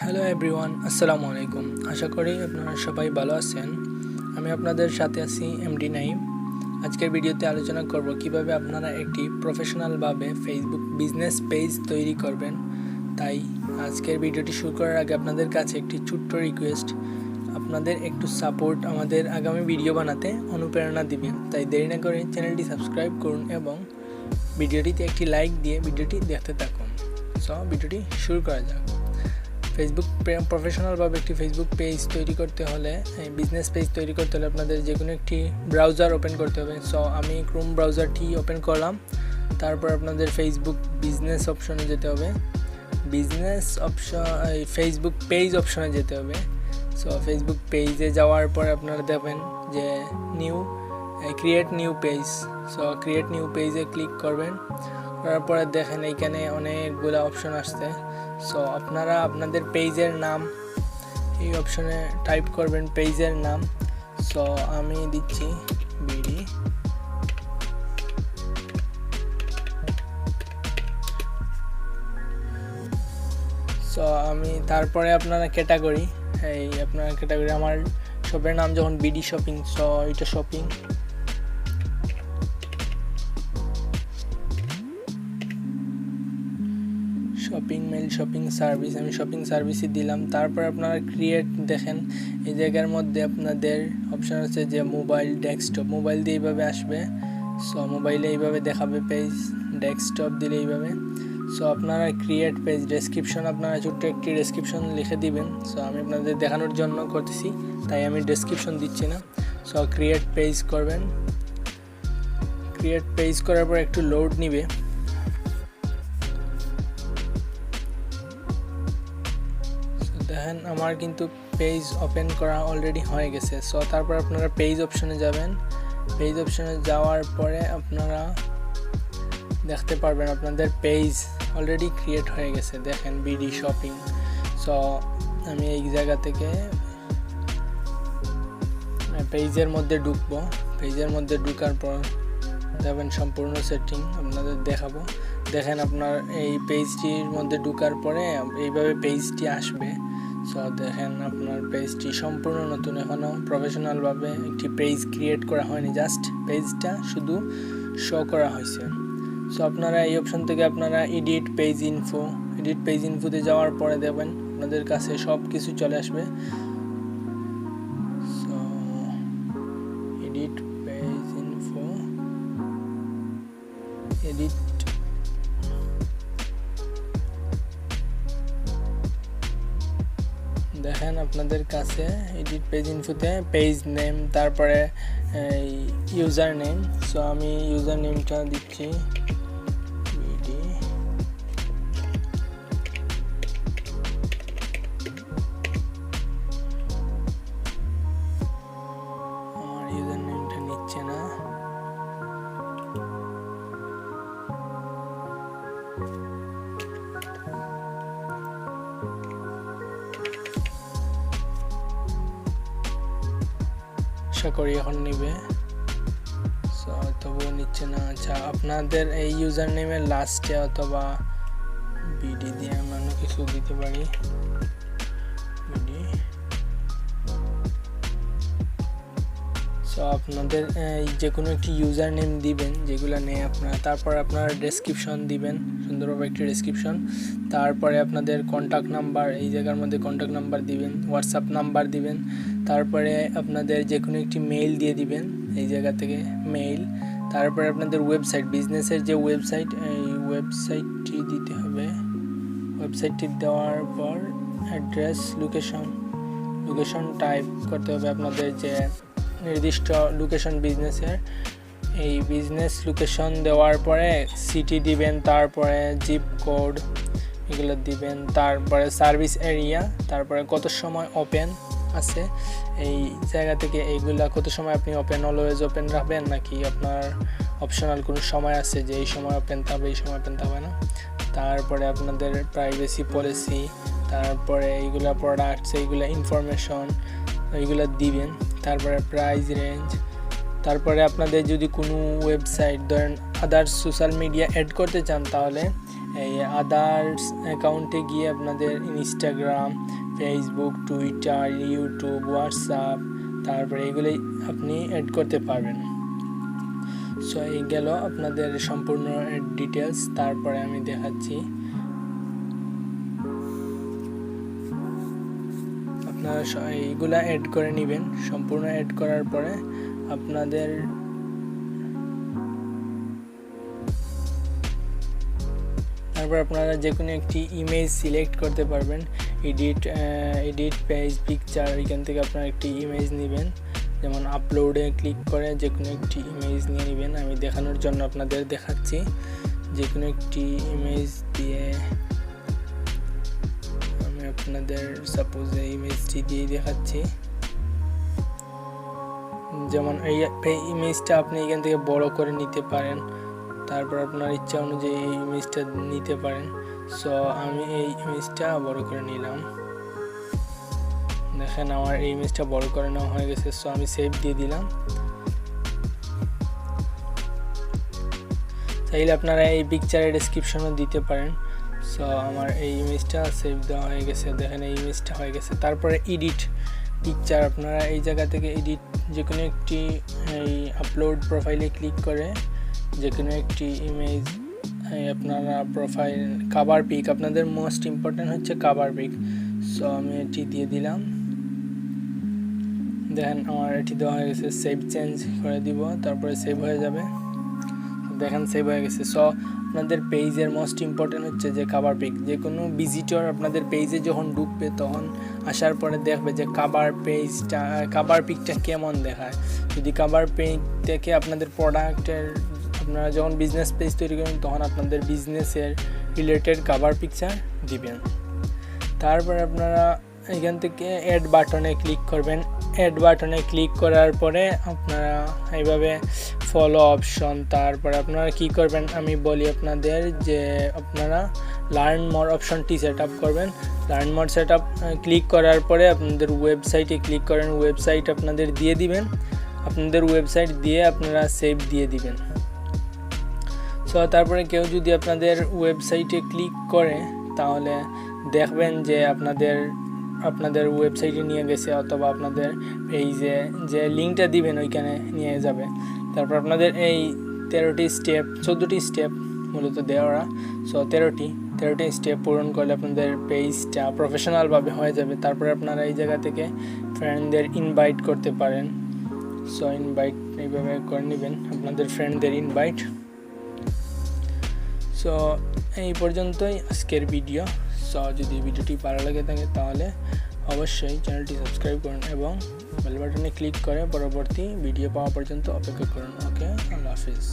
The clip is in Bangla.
হ্যালো এভরিওয়ান, আসসালামু আলাইকুম। আশা করি আপনারা সবাই ভালো আছেন। আমি আপনাদের সাথে আছি এমডি নাইম। আজকের ভিডিওতে আলোচনা করব কিভাবে আপনারা একটি প্রফেশনালভাবে ফেসবুক বিজনেস পেজ তৈরি করবেন। তাই আজকের ভিডিওটি শুরু করার আগে আপনাদের কাছে একটি ছোট্ট রিকোয়েস্ট, আপনাদের একটু সাপোর্ট আমাদের আগামী ভিডিও বানাতে অনুপ্রেরণা দিবে। তাই দেরি না করে চ্যানেলটি সাবস্ক্রাইব করুন এবং ভিডিওটিতে একটি লাইক দিয়ে ভিডিওটি দেখতে থাকুন। ভিডিওটি শুরু করা যাক। ফেসবুক প্রফেশনালভাবে একটি ফেসবুক পেজ তৈরি করতে হলে, বিজনেস পেজ তৈরি করতে হলে আপনাদের যে কোনো একটি ব্রাউজার ওপেন করতে হবে। আমি ক্রোম ব্রাউজারটি ওপেন করলাম। তারপর আপনাদের ফেসবুক বিজনেস অপশনে যেতে হবে। বিজনেস অপশন ফেসবুক পেজ অপশনে যেতে হবে। ফেসবুক পেজে যাওয়ার পরে আপনারা দেখবেন যে create new page. Create new পেজে ক্লিক করবেন। করার পরে দেখেন এইখানে অনেকগুলো অপশন আসছে। আপনারা আপনাদের পেজের নাম এই অপশনে টাইপ করবেন, পেজের নাম। আমি দিচ্ছি বিডি। আমি তারপরে আপনারা ক্যাটাগরি, আপনার ক্যাটাগরি আমার শপের নাম যখন বিডি শপিং, এটা shopping. Shopping mall, shopping service, আমি শপিং সার্ভিসই দিলাম। তারপর আপনারা ক্রিয়েট, দেখেন এই জায়গার মধ্যে আপনাদের অপশান আছে যে মোবাইল, ডেস্কটপ। মোবাইল দিয়ে এইভাবে আসবে। মোবাইলে এইভাবে দেখাবে পেজ, ডেস্কটপ দিলে এইভাবে। আপনারা ক্রিয়েট পেজ, ডেসক্রিপশন আপনারা ছোট্ট একটি ডেসক্রিপশন লিখে দিবেন। আমি আপনাদের দেখানোর জন্য করতেছি, তাই আমি ডেসক্রিপশন দিচ্ছি না। ক্রিয়েট পেজ করবেন। ক্রিয়েট পেজ করার পর একটু লোড নিবে। দেখেন আমার কিন্তু পেজ ওপেন করা অলরেডি হয়ে গেছে। তারপর আপনারা পেজ অপশনে যাবেন। পেজ অপশনে যাওয়ার পরে আপনারা দেখতে পারবেন আপনাদের পেজ অলরেডি ক্রিয়েট হয়ে গেছে। দেখেন বিডি শপিং। আমি এই জায়গা থেকে পেজের মধ্যে ঢুকবো। পেজের মধ্যে ঢুকার পর দেখবেন সম্পূর্ণ সেটিং আপনাদের দেখাবো। দেখেন আপনার এই পেজটির মধ্যে ঢুকার পরে এইভাবে পেজটি আসবে। দেখেন আপনার পেজটি সম্পূর্ণ নতুন, এখনও প্রফেশনালভাবে একটি পেজ ক্রিয়েট করা হয়নি, জাস্ট পেজটা শুধু শো করা হয়েছে। আপনারা এই অপশন থেকে আপনারা এডিট পেজ ইনফোতে যাওয়ার পরে দেখবেন আপনাদের কাছে সব কিছু চলে আসবে। এডিট পেজ ইনফো, এডিট দেখেন আপনাদের কাছে এডিট পেজ ইনফোতে পেজ নেম, তারপরে ইউজার নেম। আমি ইউজার নেমটা দিচ্ছি বিডি। আমার ইউজার নেমটা নিচ্ছে না। আশা করি এখন নিবে, তবুও নিচ্ছে না। আচ্ছা, আপনাদের এই ইউজার নেমের লাস্টে অথবা বিডি দিয়ে আমরা অন্য কিছু দিতে পারি। বিডি। আপনাদের যে কোনো একটি ইউজার নেম দিবেন, যেগুলো নেই আপনারা। তারপর আপনারা ডেসক্রিপশন দিবেন, সুন্দরভাবে একটি ডেসক্রিপশন। তারপরে আপনাদের কন্ট্যাক্ট নাম্বার, এই জায়গার মধ্যে কন্ট্যাক্ট নাম্বার দিবেন, হোয়াটসঅ্যাপ নাম্বার দিবেন। তারপরে আপনাদের যে কোনো একটি মেইল দিয়ে দিবেন, এই জায়গা থেকে মেইল। তারপরে আপনাদের ওয়েবসাইট, বিজনেসের যে ওয়েবসাইট, এই ওয়েবসাইটটি দিতে হবে। ওয়েবসাইটটি দেওয়ার পর অ্যাড্রেস, লোকেশন টাইপ করতে হবে আপনাদের যে নির্দিষ্ট লোকেশন বিজনেসের। এই বিজনেস লোকেশন দেওয়ার পরে সিটি দিবেন, তারপরে জিপ কোড এগুলো দিবেন। তারপরে সার্ভিস এরিয়া, তারপরে কত সময় ওপেন আছে এই জায়গা থেকে, এইগুলা কত সময় আপনি ওপেন, অলওয়েজ ওপেন রাখবেন নাকি আপনার অপশনাল কোনো সময় আছে যে এই সময় ওপেন থাকবে, এই সময় ওপেন থাকবে না। তারপরে আপনাদের প্রাইভেসি পলিসি, তারপরে এইগুলা প্রোডাক্টস, এইগুলা ইনফরমেশন এইগুলো দিবেন। তারপরে প্রাইস রেঞ্জ। তারপরে আপনাদের যদি কোনো ওয়েবসাইট, ধরেন আদার্স সোশ্যাল মিডিয়া অ্যাড করতে চান, তাহলে এই আদার্স অ্যাকাউন্টে গিয়ে আপনাদের Instagram, Facebook, Twitter, YouTube, WhatsApp, তারপরে এগুলি আপনি অ্যাড করতে পারবেন। সো এই গেল আপনাদের সম্পূর্ণ ডিটেলস। তারপরে আমি দেখাচ্ছি আপনারা এইগুলা অ্যাড করে নেবেন। সম্পূর্ণ অ্যাড করার পরে আপনাদের তারপর আপনারা যে কোনো একটি ইমেজ সিলেক্ট করতে পারবেন। এডিট পেজ পিকচার, এখান থেকে আপনারা একটি ইমেজ নেবেন। যেমন আপলোডে ক্লিক করে যে কোনো একটি ইমেজ নিয়ে নেবেন। আমি দেখানোর জন্য আপনাদের দেখাচ্ছি। যে কোনো একটি ইমেজ দিয়ে আমি আপনাদের সাপোজ এই ইমেজটি দিয়ে দেখাচ্ছি। যেমন এই ইমেজটা আপনি এখান থেকে বড় করে নিতে পারেন, তারপর আপনার ইচ্ছা অনুযায়ী এই ইমেজটা নিতে পারেন। সো আমি এই ইমেজটা বড় করে নিলাম। দেখেন আমার এই ইমেজটা বড় করে নেওয়া হয়ে গেছে। সো আমি সেভ দিয়ে দিলাম। চাইলে আপনারা এই পিকচারের ডেসক্রিপশনও দিতে পারেন। সো আমার এই ইমেজটা সেভ দেওয়া হয়ে গেছে। দেখেন এই ইমেজটা হয়ে গেছে। তারপরে এডিট পিকচার, আপনারা এই জায়গা থেকে এডিট যে কোনো একটি এই আপলোড প্রোফাইলে ক্লিক করে যে কোনো একটি ইমেজ আপনারা প্রোফাইল কভার পিক, আপনাদের মোস্ট ইম্পর্টেন্ট হচ্ছে কভার পিক। সো আমি এটি দিয়ে দিলাম। দেখেন আমার এটি দেওয়া হয়ে গেছে। সেভ চেঞ্জ করে দিব, তারপরে সেভ হয়ে যাবে। দেখেন সেভ হয়ে গেছে। সো আপনাদের পেজের মোস্ট ইম্পর্টেন্ট হচ্ছে যে কভার পিক। যে কোনো ভিজিটর আপনাদের পেজে যখন ঢুকবে তখন আসার পরে দেখবে যে কভার পিকটা কেমন দেখায়। যদি কভার পিক থেকে আপনাদের প্রোডাক্টের, আপনারা যখন বিজনেস পেজ তৈরি করবেন তখন আপনাদের বিজনেসের রিলেটেড কভার পিকচার দিবেন। তারপরে আপনারা এখান থেকে অ্যাড বাটনে ক্লিক করবেন। অ্যাড বাটনে ক্লিক করার পরে আপনারা এইভাবে ফলো অপশন, তারপরে আপনারা কি করবেন আমি বলি আপনাদের যে আপনারা লার্ন মোর অপশনটি সেট আপ করবেন। Learn more set up click করার পরে আপনাদের ওয়েবসাইটে ক্লিক করেন। ওয়েবসাইট আপনাদের দিয়ে দিবেন। আপনাদের ওয়েবসাইট দিয়ে আপনারা সেভ দিয়ে দিবেন। সো তারপরে কেউ যদি আপনাদের ওয়েবসাইটে ক্লিক করে তাহলে দেখবেন যে আপনাদের ওয়েবসাইটে নিয়ে গেছে, অথবা আপনাদের পেজে যে লিঙ্কটা দিবেন ওইখানে নিয়ে যাবে। তারপর আপনাদের এই 14টি স্টেপ মূলত দেওয়া। সো 13টি স্টেপ পূরণ করলে আপনাদের পেজটা প্রফেশনালভাবে হয়ে যাবে। তারপরে আপনারা এই জায়গা থেকে ফ্রেন্ডদের ইনভাইট করতে পারেন। সো ইনভাইট এইভাবে করে নেবেন আপনাদের ফ্রেন্ডদের ইনভাইট। সো এই পর্যন্তই আজকের ভিডিও। সো যদি ভিডিওটি ভালো লাগে থাকে তাহলে অবশ্যই চ্যানেলটি সাবস্ক্রাইব করুন এবং বেল বাটনে ক্লিক করে পরবর্তী ভিডিও পাওয়া পর্যন্ত অপেক্ষা করুন। ওকে, আল্লাহ হাফিজ।